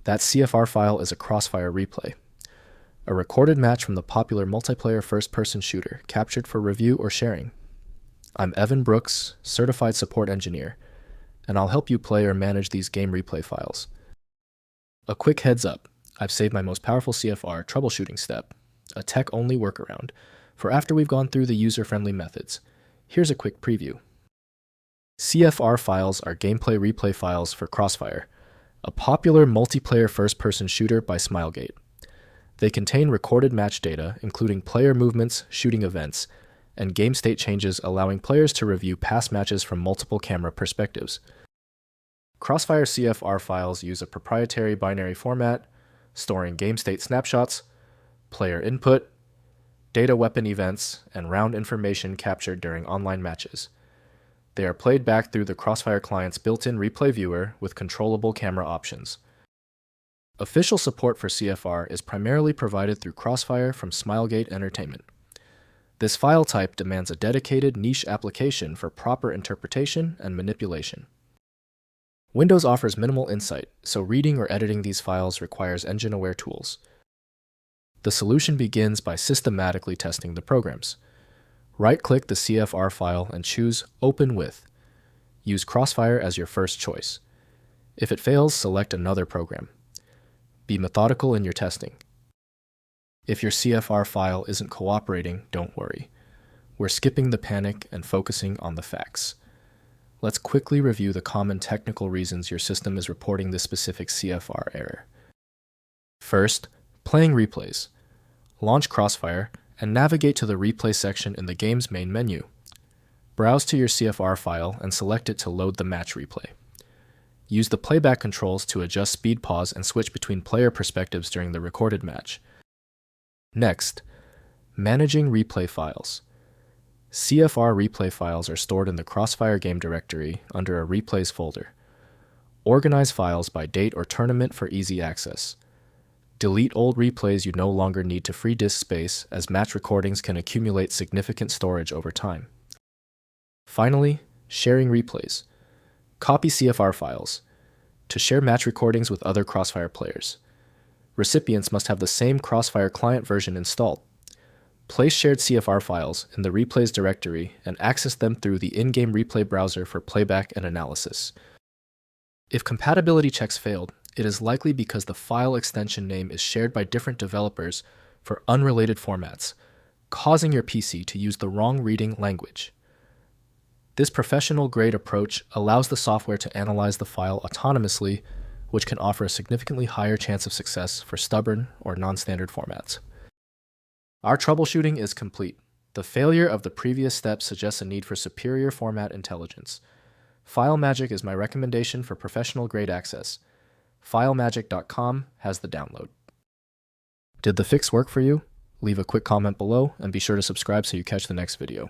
That CFR file is a CrossFire replay, a recorded match from the popular multiplayer first-person shooter captured for review or sharing. I'm Evan Brooks, Certified Support Engineer, and I'll help you play or manage these game replay files. A quick heads up, I've saved my most powerful CFR troubleshooting step, a tech-only workaround, for after we've gone through the user-friendly methods. Here's a quick preview. CFR files are gameplay replay files for CrossFire, a popular multiplayer first-person shooter by Smilegate. They contain recorded match data, including player movements, shooting events, and game state changes, allowing players to review past matches from multiple camera perspectives. CrossFire CFR files use a proprietary binary format, storing game state snapshots, player input, data weapon events, and round information captured during online matches. They are played back through the CrossFire client's built-in replay viewer with controllable camera options. Official support for CFR is primarily provided through CrossFire from Smilegate Entertainment. This file type demands a dedicated niche application for proper interpretation and manipulation. Windows offers minimal insight, so reading or editing these files requires engine-aware tools. The solution begins by systematically testing the programs. Right-click the CFR file and choose Open With. Use CrossFire as your first choice. If it fails, select another program. Be methodical in your testing. If your CFR file isn't cooperating, don't worry. We're skipping the panic and focusing on the facts. Let's quickly review the common technical reasons your system is reporting this specific CFR error. First, playing replays. Launch CrossFire and navigate to the replay section in the game's main menu. Browse to your CFR file and select it to load the match replay. Use the playback controls to adjust speed, pause, and switch between player perspectives during the recorded match. Next, managing replay files. CFR replay files are stored in the CrossFire game directory under a Replays folder. Organize files by date or tournament for easy access. Delete old replays you no longer need to free disk space, as match recordings can accumulate significant storage over time. Finally, sharing replays. Copy CFR files to share match recordings with other CrossFire players. Recipients must have the same CrossFire client version installed. Place shared CFR files in the replays directory and access them through the in-game replay browser for playback and analysis. If compatibility checks failed, it is likely because the file extension name is shared by different developers for unrelated formats, causing your PC to use the wrong reading language. This professional-grade approach allows the software to analyze the file autonomously, which can offer a significantly higher chance of success for stubborn or non-standard formats. Our troubleshooting is complete. The failure of the previous step suggests a need for superior format intelligence. FileMagick is my recommendation for professional-grade access. FileMagick.com has the download. Did the fix work for you? Leave a quick comment below and be sure to subscribe so you catch the next video.